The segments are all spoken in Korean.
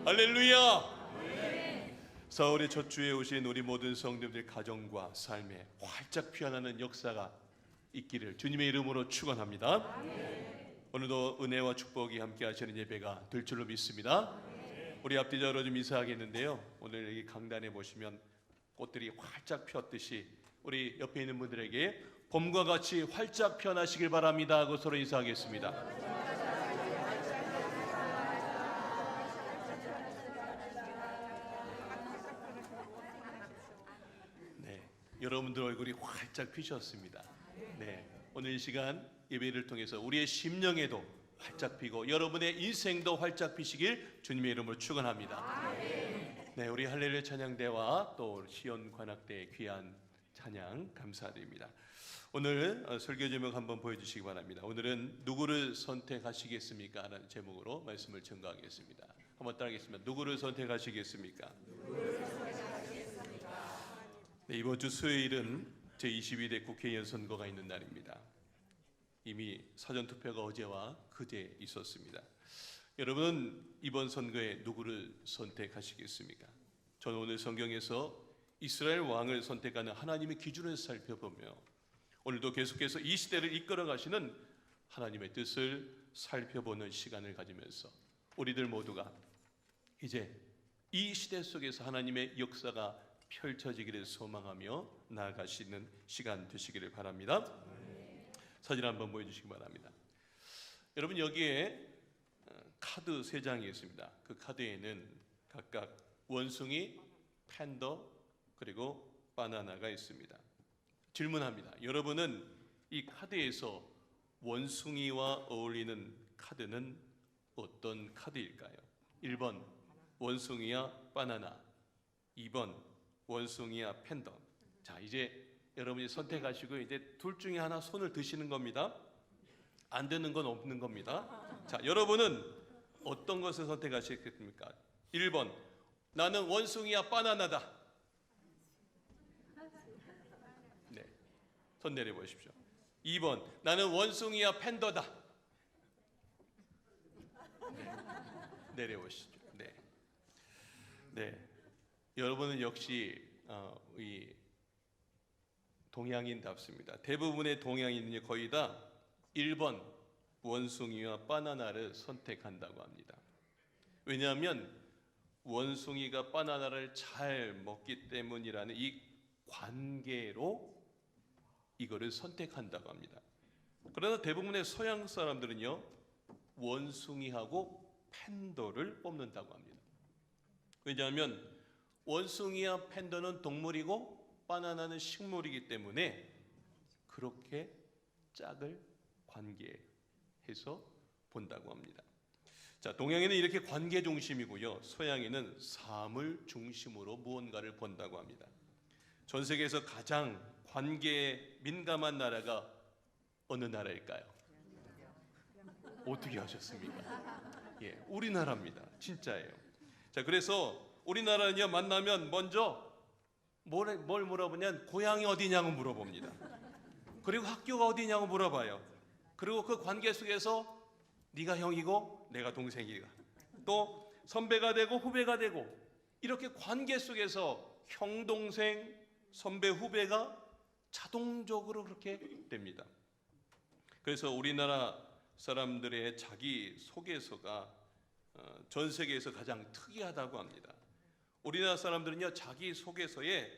할렐루야. 사월의 첫 주에 오신 우리 모든 성도들 가정과 삶에 활짝 피어나는 역사가 있기를 주님의 이름으로 축원합니다. 오늘도 은혜와 축복이 함께 하시는 예배가 될 줄로 믿습니다. 우리 앞뒤자로 좀 인사하겠는데요, 오늘 여기 강단에 보시면 꽃들이 활짝 피었듯이 우리 옆에 있는 분들에게 봄과 같이 활짝 피어나시길 바랍니다 하고 서로 인사하겠습니다. 여러분들 얼굴이 활짝 피셨습니다. 네, 오늘 이 시간 예배를 통해서 우리의 심령에도 활짝 피고 여러분의 인생도 활짝 피시길 주님의 이름으로 축원합니다. 네, 우리 할렐루야 찬양대와 또 시온 관악대의 귀한 찬양 감사드립니다. 오늘 설교 제목 한번 보여주시기 바랍니다. 오늘은 누구를 선택하시겠습니까? 라는 제목으로 말씀을 전가하겠습니다. 한번 따라하겠습니다. 누구를 선택하시겠습니까? 네, 이번 주 수요일은 제22대 국회의원 선거가 있는 날입니다. 이미 사전투표가 어제와 그제 있었습니다. 여러분은 이번 선거에 누구를 선택하시겠습니까? 저는 오늘 성경에서 이스라엘 왕을 선택하는 하나님의 기준을 살펴보며 오늘도 계속해서 이 시대를 이끌어 가시는 하나님의 뜻을 살펴보는 시간을 가지면서 우리들 모두가 이제 이 시대 속에서 하나님의 역사가 펼쳐지기를 소망하며 나아가시는 시간 되시기를 바랍니다. 사진 한번 보여주시기 바랍니다. 여러분, 여기에 카드 3장이 있습니다. 그 카드에는 각각 원숭이, 팬더, 그리고 바나나가 있습니다. 질문합니다. 여러분은 이 카드에서 원숭이와 어울리는 카드는 어떤 카드일까요? 1번 원숭이와 바나나, 2번 원숭이와 팬더. 자, 이제 여러분이 선택하시고 이제 둘 중에 하나 손을 드시는 겁니다. 안 되는 건 없는 겁니다. 자, 여러분은 어떤 것을 선택하시겠습니까? 1번 나는 원숭이와 바나나다. 네, 손 내려 보십시오. 2번 나는 원숭이와 팬더다. 네, 내려보시죠. 네, 네. 여러분은 역시 이 동양인답습니다. 대부분의 동양인이 거의 다 1번 원숭이와 바나나를 선택한다고 합니다. 왜냐하면 원숭이가 바나나를 잘 먹기 때문이라는 이 관계로 이거를 선택한다고 합니다. 그러나 대부분의 서양 사람들은요, 원숭이하고 팬더를 뽑는다고 합니다. 왜냐하면 원숭이와 팬더는 동물이고 바나나는 식물이기 때문에 그렇게 짝을 관계해서 본다고 합니다. 자, 동양에는 이렇게 관계 중심이고요, 서양에는 삶을 중심으로 무언가를 본다고 합니다. 전 세계에서 가장 관계에 민감한 나라가 어느 나라일까요? 어떻게 하셨습니까? 예, 우리나라입니다. 진짜예요. 자, 그래서 우리나라는요, 만나면 먼저 뭘 물어보냐면 고향이 어디냐고 물어봅니다. 그리고 학교가 어디냐고 물어봐요. 그리고 그 관계 속에서 네가 형이고 내가 동생이가, 또 선배가 되고 후배가 되고, 이렇게 관계 속에서 형, 동생, 선배, 후배가 자동적으로 그렇게 됩니다. 그래서 우리나라 사람들의 자기 소개서가 전 세계에서 가장 특이하다고 합니다. 우리나라 사람들은요, 자기 소개서에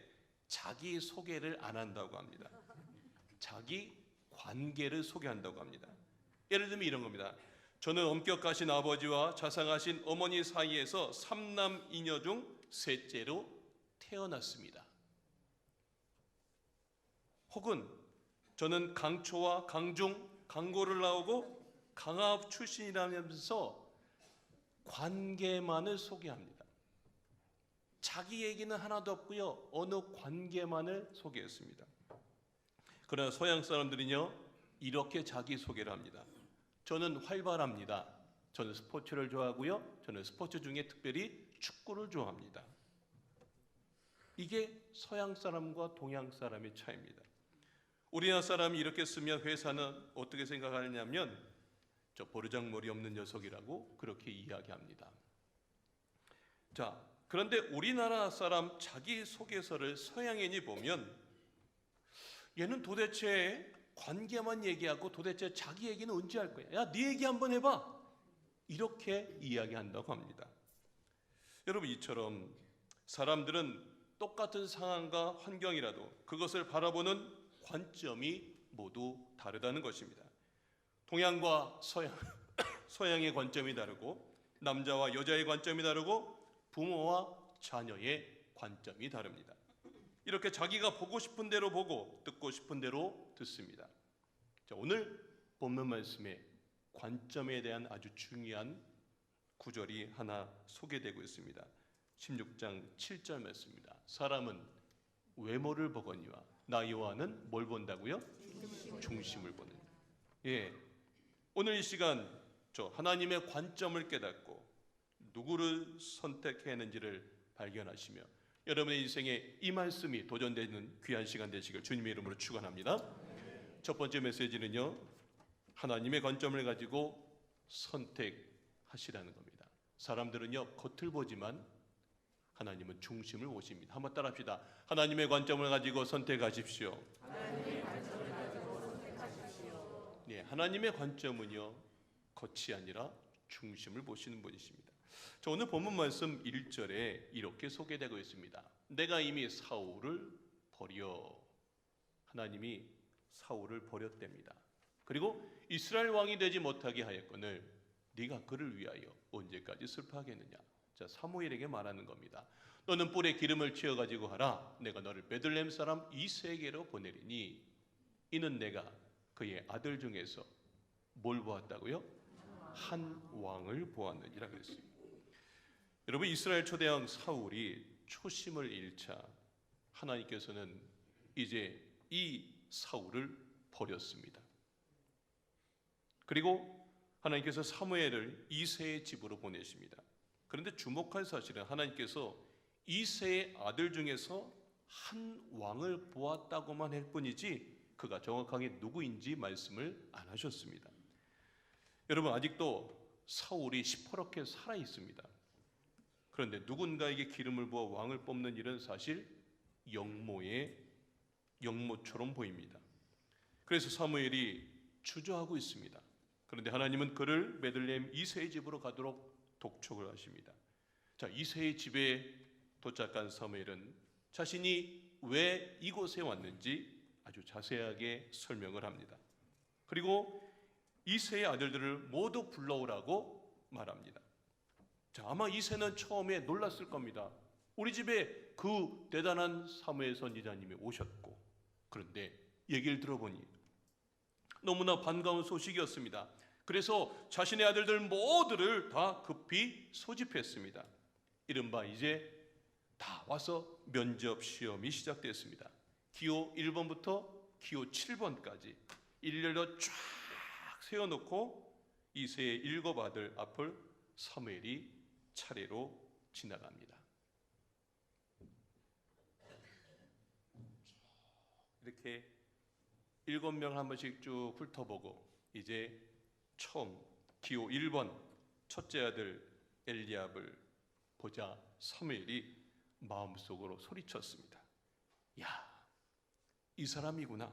자기 소개를 안 한다고 합니다. 자기 관계를 소개한다고 합니다. 예를 들면 이런 겁니다. 저는 엄격하신 아버지와 자상하신 어머니 사이에서 3남 2녀 중 셋째로 태어났습니다. 혹은 저는 강초와 강중, 강고를 나오고 강압 출신이라면서 관계만을 소개합니다. 자기 얘기는 하나도 없고요, 어느 관계만을 소개했습니다. 그러나 서양 사람들은요, 이렇게 자기 소개를 합니다. 저는 활발합니다. 저는 스포츠를 좋아하고요, 저는 스포츠 중에 특별히 축구를 좋아합니다. 이게 서양 사람과 동양 사람의 차이입니다. 우리나라 사람이 이렇게 쓰면 회사는 어떻게 생각하느냐면 저 버르장머리 없는 녀석이라고 그렇게 이야기합니다. 자, 그런데 우리나라 사람 자기소개서를 서양인이 보면 얘는 도대체 관계만 얘기하고 도대체 자기 얘기는 언제 할 거야? 야, 네 얘기 한번 해봐. 이렇게 이야기한다고 합니다. 여러분, 이처럼 사람들은 똑같은 상황과 환경이라도 그것을 바라보는 관점이 모두 다르다는 것입니다. 동양과 서양, 서양의 관점이 다르고 남자와 여자의 관점이 다르고 부모와 자녀의 관점이 다릅니다. 이렇게 자기가 보고 싶은 대로 보고 듣고 싶은 대로 듣습니다. 자, 오늘 본문 말씀에 관점에 대한 아주 중요한 구절이 하나 소개되고 있습니다. 16장 7절 말씀입니다. 사람은 외모를 보거니와 나 여호와는 뭘 본다고요? 중심을 보느니라. 예, 오늘 이 시간 저 하나님의 관점을 깨닫고 누구를 선택했는지를 발견하시며 여러분의 인생에 이 말씀이 도전되는 귀한 시간 되시길 주님의 이름으로 축원합니다. 첫 번째 메시지는요, 하나님의 관점을 가지고 선택하시라는 겁니다. 사람들은요 겉을 보지만 하나님은 중심을 보십니다. 한번 따라합시다. 하나님의 관점을 가지고 선택하십시오. 네, 하나님의 관점은요 겉이 아니라 중심을 보시는 분이십니다. 자, 오늘 본문 말씀 1절에 이렇게 소개되고 있습니다. 내가 이미 사울을 버려. 하나님이 사울을 버렸답니다. 그리고 이스라엘 왕이 되지 못하게 하였거늘 네가 그를 위하여 언제까지 슬퍼하겠느냐. 자, 사무엘에게 말하는 겁니다. 너는 뿔에 기름을 채워 가지고 하라. 내가 너를 베들레헴 사람 이새에게로 보내리니 이는 내가 그의 아들 중에서 뭘 보았다고요? 한 왕을 보았느니라 그랬습니다. 여러분, 이스라엘 초대왕 사울이 초심을 잃자 하나님께서는 이제 이 사울을 버렸습니다. 그리고 하나님께서 사무엘을 이새의 집으로 보내십니다. 그런데 주목할 사실은 하나님께서 이새의 아들 중에서 한 왕을 보았다고만 할 뿐이지 그가 정확하게 누구인지 말씀을 안 하셨습니다. 여러분, 아직도 사울이 시퍼렇게 살아 있습니다. 그런데 누군가에게 기름을 부어 왕을 뽑는 일은 사실 영모처럼 보입니다. 그래서 사무엘이 주저하고 있습니다. 그런데 하나님은 그를 베들레헴 이새의 집으로 가도록 독촉을 하십니다. 자, 이새의 집에 도착한 사무엘은 자신이 왜 이곳에 왔는지 아주 자세하게 설명을 합니다. 그리고 이새의 아들들을 모두 불러오라고 말합니다. 자, 아마 이새는 처음에 놀랐을 겁니다. 우리 집에 그 대단한 사무엘 선지자님이 오셨고, 그런데 얘기를 들어보니 너무나 반가운 소식이었습니다. 그래서 자신의 아들들 모두를 다 급히 소집했습니다. 이른바 이제 다 와서 면접 시험이 시작됐습니다. 기호 1번부터 기호 7번까지 일렬로 쫙 세워놓고 이새의 7 아들 앞을 사무엘이 차례로 지나갑니다. 이렇게 7명 한 번씩 쭉 훑어보고 이제 처음 기호 1번 첫째 아들 엘리압을 보자 사무엘이 마음속으로 소리쳤습니다. 야, 이 사람이구나.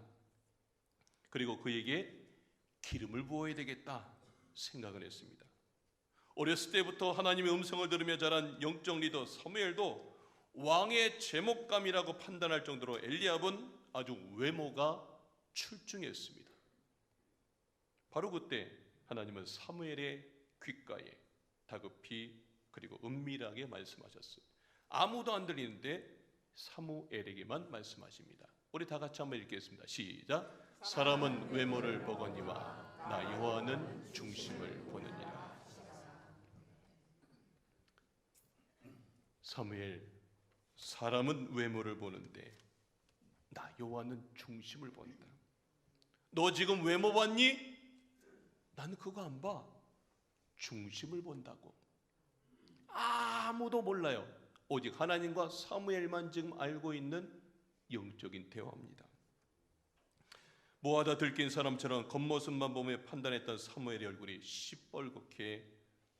그리고 그에게 기름을 부어야 되겠다 생각을 했습니다. 어렸을 때부터 하나님의 음성을 들으며 자란 영적 리더 사무엘도 왕의 제목감이라고 판단할 정도로 엘리압은 아주 외모가 출중했습니다. 바로 그때 하나님은 사무엘의 귓가에 다급히 그리고 은밀하게 말씀하셨어요. 아무도 안 들리는데 사무엘에게만 말씀하십니다. 우리 다 같이 한번 읽겠습니다. 시작. 사람은 외모를 보거니와 나 여호와는 중심을 보느니라. 사무엘, 사람은 외모를 보는데 나 여호와는 중심을 본다. 너 지금 외모 봤니? 나는 그거 안 봐. 중심을 본다고. 아무도 몰라요. 오직 하나님과 사무엘만 지금 알고 있는 영적인 대화입니다. 뭐하다 들킨 사람처럼 겉모습만 보며 판단했던 사무엘의 얼굴이 시뻘겋게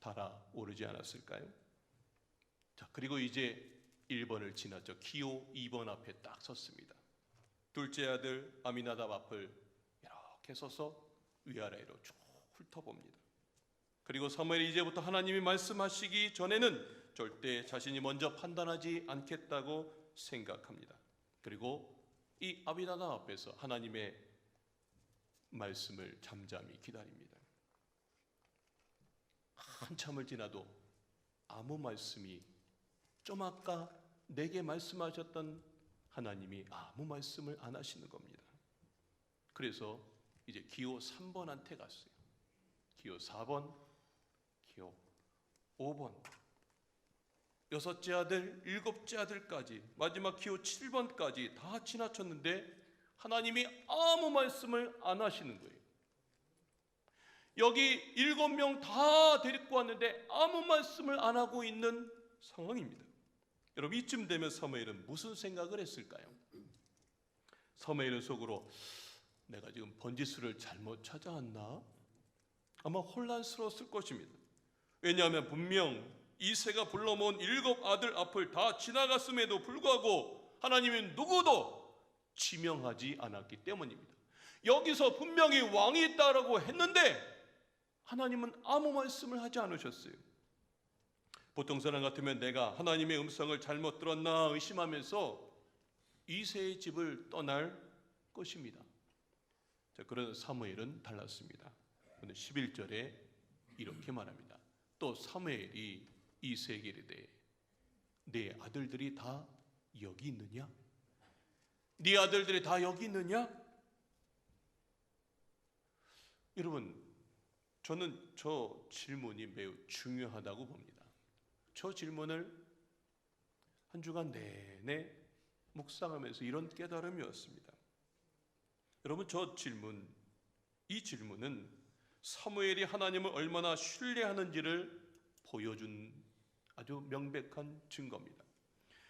달아오르지 않았을까요? 자, 그리고 이제 1번을 지났죠. 기호 2번 앞에 딱 섰습니다. 둘째 아들 아미나답 앞을 이렇게 서서 위아래로 쭉 훑어봅니다. 그리고 사무엘이 이제부터 하나님이 말씀하시기 전에는 절대 자신이 먼저 판단하지 않겠다고 생각합니다. 그리고 이 아미나답 앞에서 하나님의 말씀을 잠잠히 기다립니다. 한참을 지나도 아무 말씀이, 좀 아까 내게 말씀하셨던 하나님이 아무 말씀을 안 하시는 겁니다. 그래서 이제 기호 3번한테 갔어요. 기호 4번, 기호 5번, 여섯째 아들, 일곱째 아들까지, 마지막 기호 7번까지 다 지나쳤는데 하나님이 아무 말씀을 안 하시는 거예요. 여기 7명 다 데리고 왔는데 아무 말씀을 안 하고 있는 상황입니다. 여러분, 이쯤 되면 사무엘은 무슨 생각을 했을까요? 사무엘은 속으로 내가 지금 번지수를 잘못 찾아왔나? 아마 혼란스러웠을 것입니다. 왜냐하면 분명 이새가 불러 모은 7 아들 앞을 다 지나갔음에도 불구하고 하나님은 누구도 지명하지 않았기 때문입니다. 여기서 분명히 왕이 있다라고 했는데 하나님은 아무 말씀을 하지 않으셨어요. 보통 사람 같으면 내가 하나님의 음성을 잘못 들었나 의심하면서 이새의 집을 떠날 것입니다. 자, 그런 사무엘은 달랐습니다. 11절에 이렇게 말합니다. 또 사무엘이 이새에게 이르되 네 아들들이 다 여기 있느냐? 네 아들들이 다 여기 있느냐? 여러분, 저는 저 질문이 매우 중요하다고 봅니다. 저 질문을 한 주간 내내 묵상하면서 이런 깨달음이 왔습니다. 여러분, 이 질문은 사무엘이 하나님을 얼마나 신뢰하는지를 보여준 아주 명백한 증거입니다.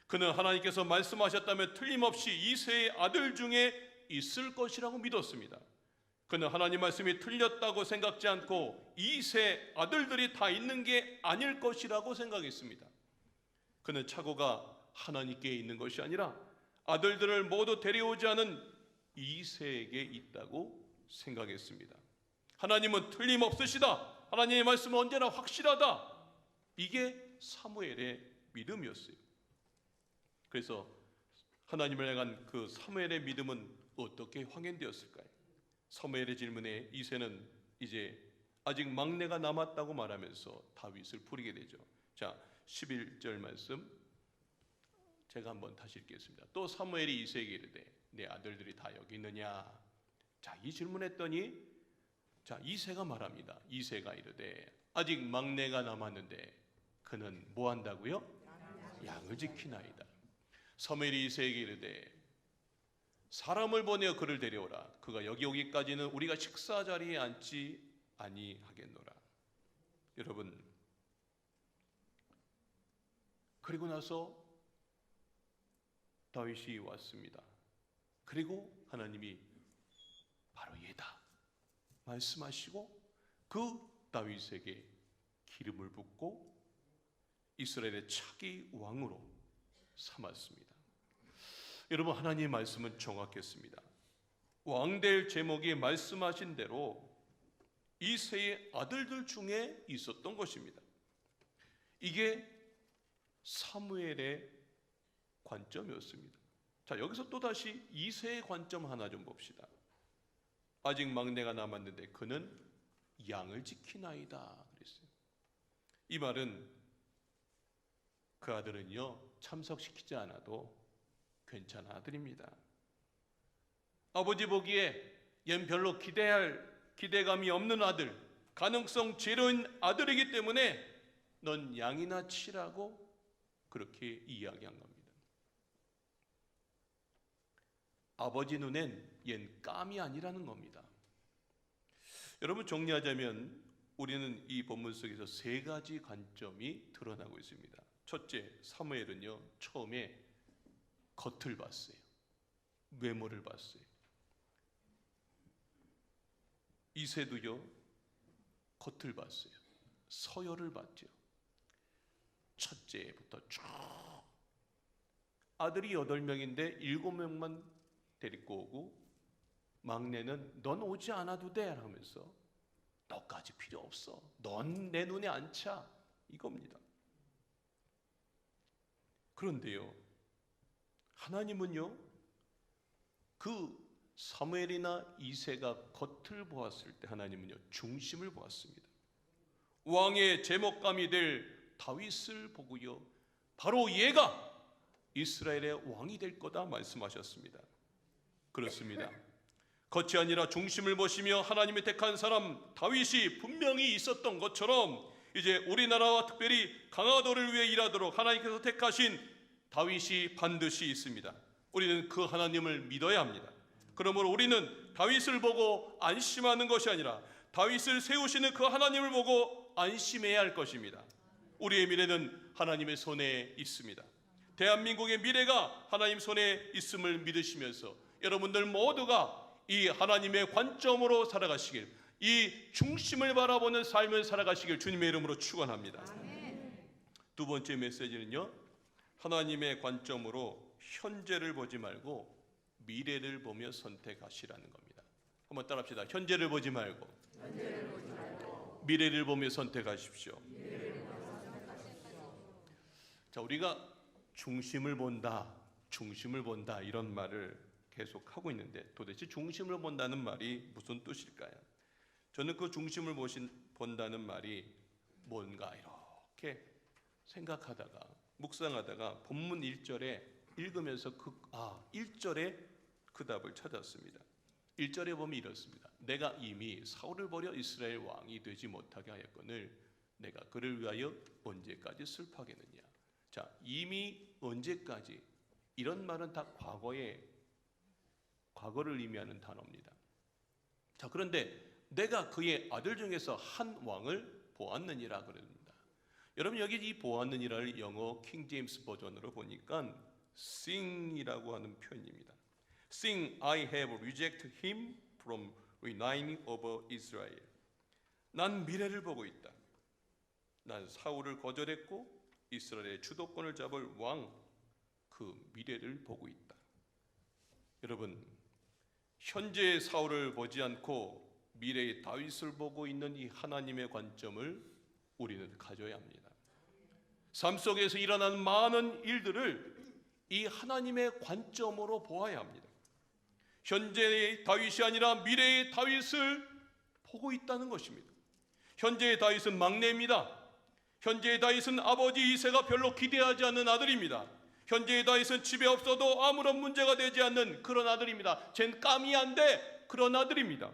그는 하나님께서 말씀하셨다면 틀림없이 이새의 아들 중에 있을 것이라고 믿었습니다. 그는 하나님 말씀이 틀렸다고 생각지 않고 이새 아들들이 다 있는 게 아닐 것이라고 생각했습니다. 그는 착오가 하나님께 있는 것이 아니라 아들들을 모두 데려오지 않은 이새에게 있다고 생각했습니다. 하나님은 틀림없으시다. 하나님의 말씀은 언제나 확실하다. 이게 사무엘의 믿음이었어요. 그래서 하나님을 향한 그 사무엘의 믿음은 어떻게 확인되었을까요? 사무엘의 질문에 이새는 이제 아직 막내가 남았다고 말하면서 다윗을 부리게 되죠. 자, 11절 말씀 제가 한번 다시 읽겠습니다. 또 사무엘이 이새에게 이르되 내 아들들이 다 여기 있느냐? 자, 이 질문했더니 자, 이새가 말합니다. 이새가 이르되 아직 막내가 남았는데 그는 뭐 한다고요? 양을 지키나이다. 사무엘이 이새에게 이르되 사람을 보내어 그를 데려오라. 그가 여기 오기까지는 우리가 식사 자리에 앉지 아니하겠노라. 여러분, 그리고 나서 다윗이 왔습니다. 그리고 하나님이 바로 얘다 말씀하시고 그 다윗에게 기름을 붓고 이스라엘의 차기 왕으로 삼았습니다. 여러분, 하나님의 말씀은 정확했습니다. 왕될 제목이 말씀하신 대로 이새의 아들들 중에 있었던 것입니다. 이게 사무엘의 관점이었습니다. 자, 여기서 또다시 이새의 관점 하나 좀 봅시다. 아직 막내가 남았는데 그는 양을 지키나이다 그랬어요. 이 말은 그 아들은요 참석시키지 않아도 괜찮은 아들입니다. 아버지 보기에 얜 별로 기대감이 없는 아들, 가능성 제로인 아들이기 때문에 넌 양이나 치라고 그렇게 이야기한 겁니다. 아버지 눈엔 얜 깜이 아니라는 겁니다. 여러분, 정리하자면 우리는 이 본문 속에서 3가지 관점이 드러나고 있습니다. 첫째, 사무엘은요 처음에 겉을 봤어요. 외모를 봤어요. 이새도요 겉을 봤어요. 서열을 봤죠. 첫째부터 쭉 아들이 8명인데 7명만 데리고 오고 막내는 넌 오지 않아도 돼 하면서 너까지 필요 없어. 넌 내 눈에 안 차. 이겁니다. 그런데요, 하나님은요, 그 사무엘이나 이새가 겉을 보았을 때 하나님은요, 중심을 보았습니다. 왕의 제목감이 될 다윗을 보고요, 바로 얘가 이스라엘의 왕이 될 거다 말씀하셨습니다. 그렇습니다. 겉이 아니라 중심을 보시며 하나님이 택한 사람 다윗이 분명히 있었던 것처럼 이제 우리나라와 특별히 강화도를 위해 일하도록 하나님께서 택하신 다윗이 반드시 있습니다. 우리는 그 하나님을 믿어야 합니다. 그러므로 우리는 다윗을 보고 안심하는 것이 아니라 다윗을 세우시는 그 하나님을 보고 안심해야 할 것입니다. 우리의 미래는 하나님의 손에 있습니다. 대한민국의 미래가 하나님 손에 있음을 믿으시면서 여러분들 모두가 이 하나님의 관점으로 살아가시길, 이 중심을 바라보는 삶을 살아가시길 주님의 이름으로 축원합니다. 두 번째 메시지는요, 하나님의 관점으로 현재를 보지 말고 미래를 보며 선택하시라는 겁니다. 한번 따라합시다. 현재를 보지 말고 미래를 보며 선택하십시오. 자, 우리가 중심을 본다 이런 말을 계속 하고 있는데 도대체 중심을 본다는 말이 무슨 뜻일까요? 저는 그 중심을 본다는 말이 뭔가 이렇게 생각하다가 묵상하다가 본문 1절에 읽으면서 1절에 그 답을 찾았습니다. 1절에 보면 이렇습니다. 내가 이미 사울을 버려 이스라엘 왕이 되지 못하게 하였거늘 내가 그를 위하여 언제까지 슬퍼하겠느냐. 자, 이미 언제까지, 이런 말은 다 과거를 의미하는 단어입니다. 자, 그런데 내가 그의 아들 중에서 한 왕을 보았느니라 그럽니다. 여러분, 여기 이 보았느니라를 영어 킹 제임스 버전으로 보니까 sing이라고 하는 표현입니다. Sing, I have rejected him from reigning over Israel. 난 미래를 보고 있다. 난 사울을 거절했고 이스라엘의 주도권을 잡을 왕, 그 미래를 보고 있다. 여러분, 현재의 사울을 보지 않고 미래의 다윗을 보고 있는 이 하나님의 관점을 우리는 가져야 합니다. 삶 속에서 일어나는 많은 일들을 이 하나님의 관점으로 보아야 합니다. 현재의 다윗이 아니라 미래의 다윗을 보고 있다는 것입니다. 현재의 다윗은 막내입니다. 현재의 다윗은 아버지 이새가 별로 기대하지 않는 아들입니다. 현재의 다윗은 집에 없어도 아무런 문제가 되지 않는 그런 아들입니다. 쟨 깜이 안 돼, 그런 아들입니다.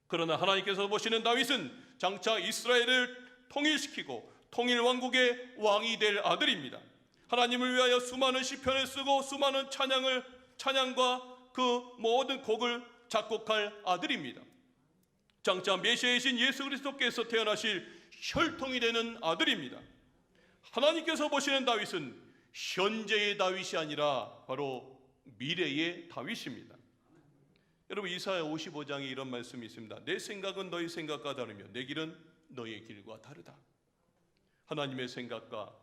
그러나 하나님께서 보시는 다윗은 장차 이스라엘을 통일시키고 통일 왕국의 왕이 될 아들입니다. 하나님을 위하여 수많은 시편을 쓰고 수많은 찬양과 그 모든 곡을 작곡할 아들입니다. 장차 메시아이신 예수 그리스도께서 태어나실 혈통이 되는 아들입니다. 하나님께서 보시는 다윗은 현재의 다윗이 아니라 바로 미래의 다윗입니다. 여러분, 이사야 55장에 이런 말씀이 있습니다. 내 생각은 너희 생각과 다르며 내 길은 너희의 길과 다르다. 하나님의 생각과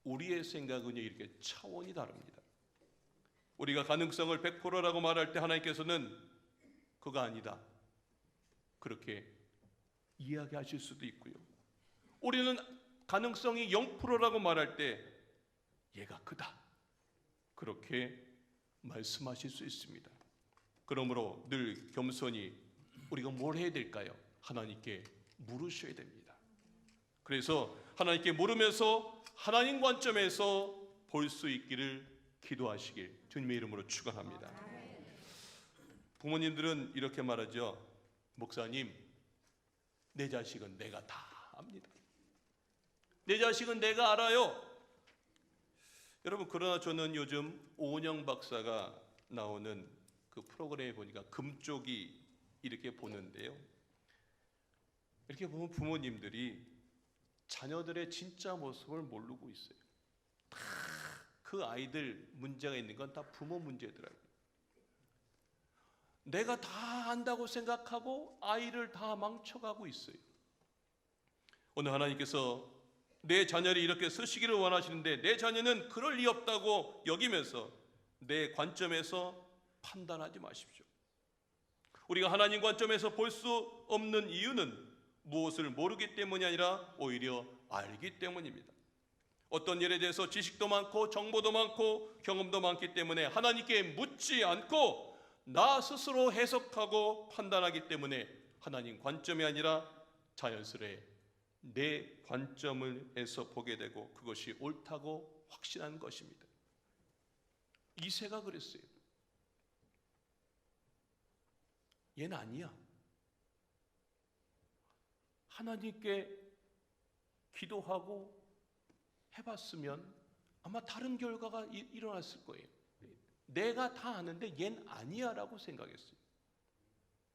우리의 생각은 이렇게 차원이 다릅니다. 우리가 가능성을 100%라고 말할 때 하나님께서는 그거 아니다, 그렇게 이야기하실 수도 있고요. 우리는 가능성이 0%라고 말할 때 얘가 크다, 그렇게 말씀하실 수 있습니다. 그러므로 늘 겸손히 우리가 뭘 해야 될까요? 하나님께 물으셔야 됩니다. 그래서 하나님께 물으면서 하나님 관점에서 볼 수 있기를 기도하시길 주님의 이름으로 축원합니다. 부모님들은 이렇게 말하죠. 목사님, 내 자식은 내가 다 압니다. 내 자식은 내가 알아요. 여러분, 그러나 저는 요즘 오은영 박사가 나오는 그 프로그램에 보니까 금쪽이 이렇게 보는데요. 이렇게 보면 부모님들이 자녀들의 진짜 모습을 모르고 있어요. 다 그 아이들 문제가 있는 건 다 부모 문제더라고요. 내가 다 안다고 생각하고 아이를 다 망쳐가고 있어요. 오늘 하나님께서 내 자녀를 이렇게 쓰시기를 원하시는데 내 자녀는 그럴 리 없다고 여기면서 내 관점에서 판단하지 마십시오. 우리가 하나님 관점에서 볼 수 없는 이유는 무엇을 모르기 때문이 아니라 오히려 알기 때문입니다. 어떤 일에 대해서 지식도 많고 정보도 많고 경험도 많기 때문에 하나님께 묻지 않고 나 스스로 해석하고 판단하기 때문에 하나님 관점이 아니라 자연스레 내 관점에서 보게 되고 그것이 옳다고 확신하는 것입니다. 이새가 그랬어요. 얘는 아니야. 하나님께 기도하고 해봤으면 아마 다른 결과가 일어났을 거예요. 내가 다 아는데 얜 아니야 라고 생각했어요.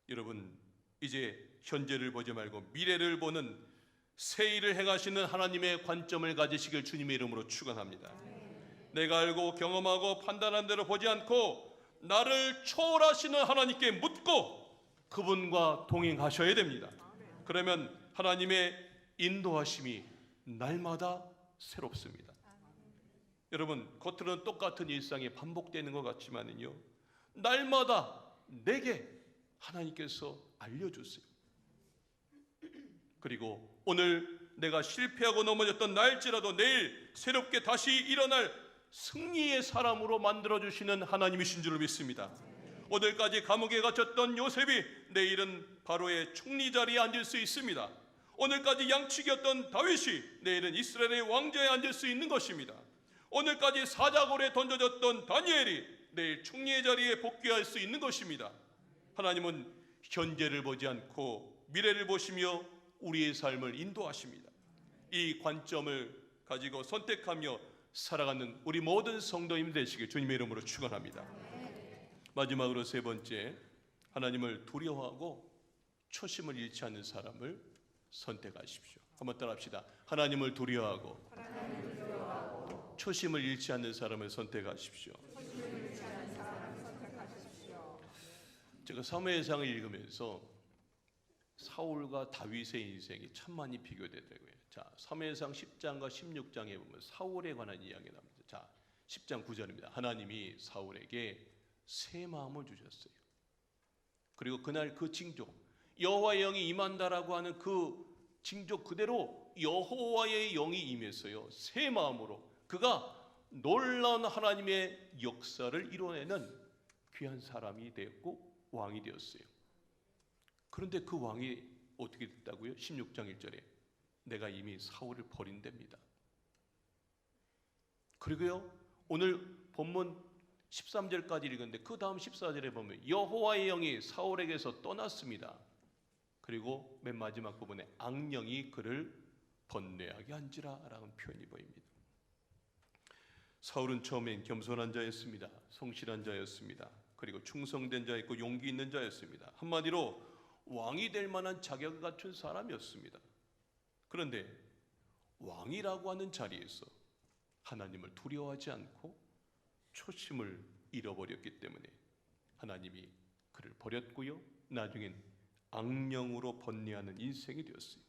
여러분, 이제 현재를 보지 말고 미래를 보는 새 일을 행하시는 하나님의 관점을 가지시길 주님의 이름으로 축원합니다. 내가 알고 경험하고 판단한 대로 보지 않고 나를 초월하시는 하나님께 묻고 그분과 동행하셔야 됩니다. 그러면 하나님의 인도하심이 날마다 새롭습니다. 여러분, 겉으로는 똑같은 일상이 반복되는 것 같지만요, 날마다 내게 하나님께서 알려주세요. 그리고 오늘 내가 실패하고 넘어졌던 날일지라도 내일 새롭게 다시 일어날 승리의 사람으로 만들어주시는 하나님이신 줄을 믿습니다. 오늘까지 감옥에 갇혔던 요셉이 내일은 바로의 총리 자리에 앉을 수 있습니다. 오늘까지 양치기였던 다윗이 내일은 이스라엘의 왕좌에 앉을 수 있는 것입니다. 오늘까지 사자골에 던져졌던 다니엘이 내일 총리의 자리에 복귀할 수 있는 것입니다. 하나님은 현재를 보지 않고 미래를 보시며 우리의 삶을 인도하십니다. 이 관점을 가지고 선택하며 살아가는 우리 모든 성도님 되시길 주님의 이름으로 축원합니다. 마지막으로 세 번째, 하나님을 두려워하고 초심을 잃지 않는 사람을 선택하십시오. 한번 따라합시다. 하나님을 두려워하고 초심을 잃지 않는 사람을 선택하십시오. 제가 사무엘상을 읽으면서 사울과 다윗의 인생이 참 많이 비교되더라고요. 자, 사무엘상 10장과 16장에 보면 사울에 관한 이야기 나옵니다. 자, 10장 9절입니다. 하나님이 사울에게 새 마음을 주셨어요. 그리고 그날 그 징조, 여호와의 영이 임한다라고 하는 그 징조 그대로 여호와의 영이 임했어요. 새 마음으로 그가 놀라운 하나님의 역사를 이뤄내는 귀한 사람이 되었고 왕이 되었어요. 그런데 그 왕이 어떻게 됐다고요? 16장 1절에 내가 이미 사울을 버린답니다. 그리고요, 오늘 본문 13절까지 읽었는데 그 다음 14절에 보면 여호와의 영이 사울에게서 떠났습니다. 그리고 맨 마지막 부분에 악령이 그를 번뇌하게 한지라 라는 표현이 보입니다. 사울은 처음엔 겸손한 자였습니다. 성실한 자였습니다. 그리고 충성된 자였고 용기 있는 자였습니다. 한마디로 왕이 될 만한 자격을 갖춘 사람이었습니다. 그런데 왕이라고 하는 자리에서 하나님을 두려워하지 않고 초심을 잃어버렸기 때문에 하나님이 그를 버렸고요, 나중엔 악령으로 번뇌하는 인생이 되었어요.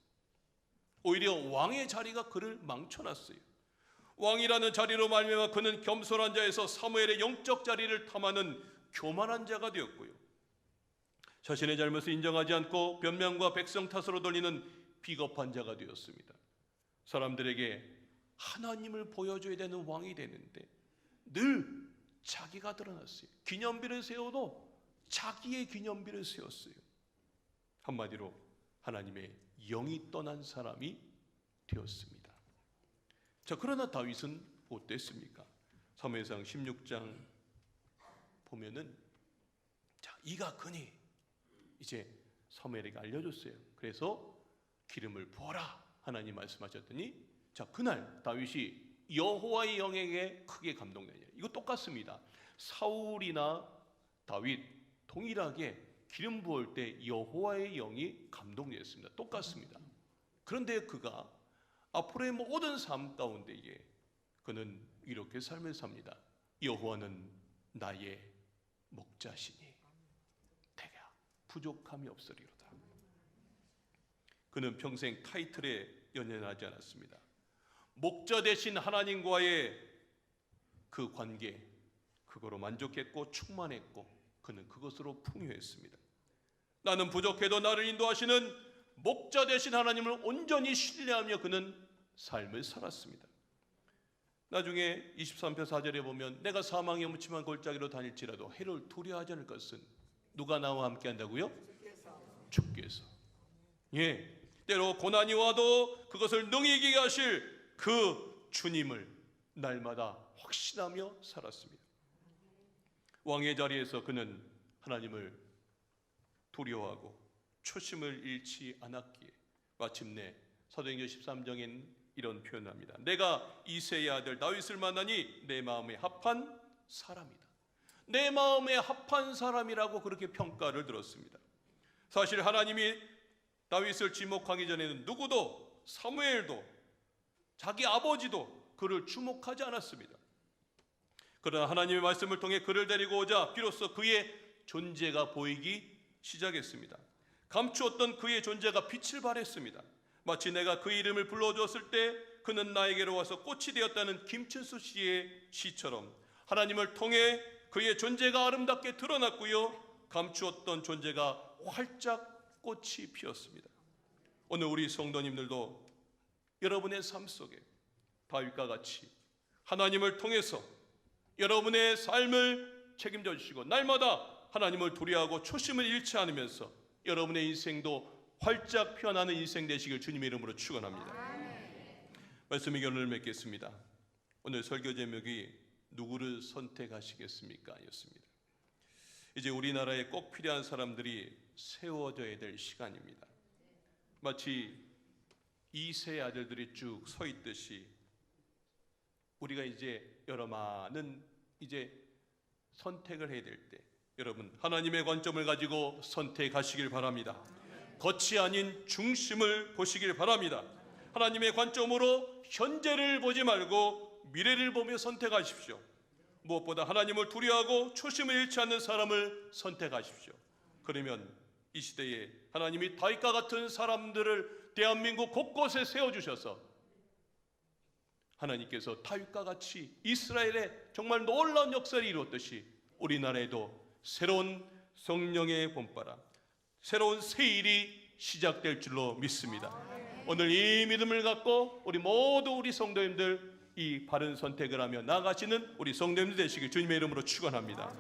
오히려 왕의 자리가 그를 망쳐놨어요. 왕이라는 자리로 말미암아 그는 겸손한 자에서 사무엘의 영적 자리를 탐하는 교만한 자가 되었고요, 자신의 잘못을 인정하지 않고 변명과 백성 탓으로 돌리는 비겁한 자가 되었습니다. 사람들에게 하나님을 보여줘야 되는 왕이 되는데 늘 자기가 드러났어요. 기념비를 세워도 자기의 기념비를 세웠어요. 한마디로 하나님의 영이 떠난 사람이 되었습니다. 자, 그러나 다윗은 어땠습니까? 사무엘상 16장 보면은 자, 이가 그니 이제 사무엘에게 알려줬어요. 그래서 기름을 부어라 하나님 말씀하셨더니 자, 그날 다윗이 여호와의 영에게 크게 감동되냐. 이거 똑같습니다. 사울이나 다윗 동일하게 기름 부을 때 여호와의 영이 감동되었습니다. 똑같습니다. 그런데 그가 앞으로의 모든 삶 가운데에 그는 이렇게 삶을 삽니다. 여호와는 나의 목자시니 내가 부족함이 없으리로다. 그는 평생 타이틀에 연연하지 않았습니다. 목자 되신 하나님과의 그 관계, 그거로 만족했고 충만했고 그는 그것으로 풍요했습니다. 나는 부족해도 나를 인도하시는 목자 되신 하나님을 온전히 신뢰하며 그는 삶을 살았습니다. 나중에 23편 4절에 보면 내가 사망의 묻힘한 골짜기로 다닐지라도 해를 두려워하지 않을 것은 누가 나와 함께 한다고요? 주께서. 예, 때로 고난이 와도 그것을 능히 이기게 하실 그 주님을 날마다 확신하며 살았습니다. 왕의 자리에서 그는 하나님을 두려워하고 초심을 잃지 않았기에 마침내 사도행전 13장엔 이런 표현을 합니다. 내가 이새의 아들 다윗을 만나니 내 마음에 합한 사람이다. 내 마음에 합한 사람이라고 그렇게 평가를 들었습니다. 사실 하나님이 다윗을 지목하기 전에는 누구도, 사무엘도, 자기 아버지도 그를 주목하지 않았습니다. 그러나 하나님의 말씀을 통해 그를 데리고 오자 비로소 그의 존재가 보이기 시작했습니다. 감추었던 그의 존재가 빛을 발했습니다. 마치 내가 그 이름을 불러주었을 때 그는 나에게로 와서 꽃이 되었다는 김춘수 씨의 시처럼 하나님을 통해 그의 존재가 아름답게 드러났고요, 감추었던 존재가 활짝 꽃이 피었습니다. 오늘 우리 성도님들도 여러분의 삶 속에 다윗과 같이 하나님을 통해서 여러분의 삶을 책임져 주시고 날마다 하나님을 두려워하고 초심을 잃지 않으면서 여러분의 인생도 활짝 피어나는 인생 되시길 주님의 이름으로 축원합니다. 말씀의 결론을 맺겠습니다. 오늘 설교 제목이 누구를 선택하시겠습니까? 였습니다. 이제 우리나라에 꼭 필요한 사람들이 세워져야 될 시간입니다. 마치 이새의 아들들이 쭉 서 있듯이 우리가 이제 여러 많은 이제 선택을 해야 될 때 여러분 하나님의 관점을 가지고 선택하시길 바랍니다. 겉이 아닌 중심을 보시길 바랍니다. 하나님의 관점으로 현재를 보지 말고 미래를 보며 선택하십시오. 무엇보다 하나님을 두려워하고 초심을 잃지 않는 사람을 선택하십시오. 그러면 이 시대에 하나님이 다윗과 같은 사람들을 대한민국 곳곳에 세워주셔서 하나님께서 다윗과 같이 이스라엘에 정말 놀라운 역사를 이루었듯이 우리나라에도 새로운 성령의 봄바람, 새로운 새일이 시작될 줄로 믿습니다. 오늘 이 믿음을 갖고 우리 모두 우리 성도님들 이 바른 선택을 하며 나아가시는 우리 성도님들 되시길 주님의 이름으로 축원합니다.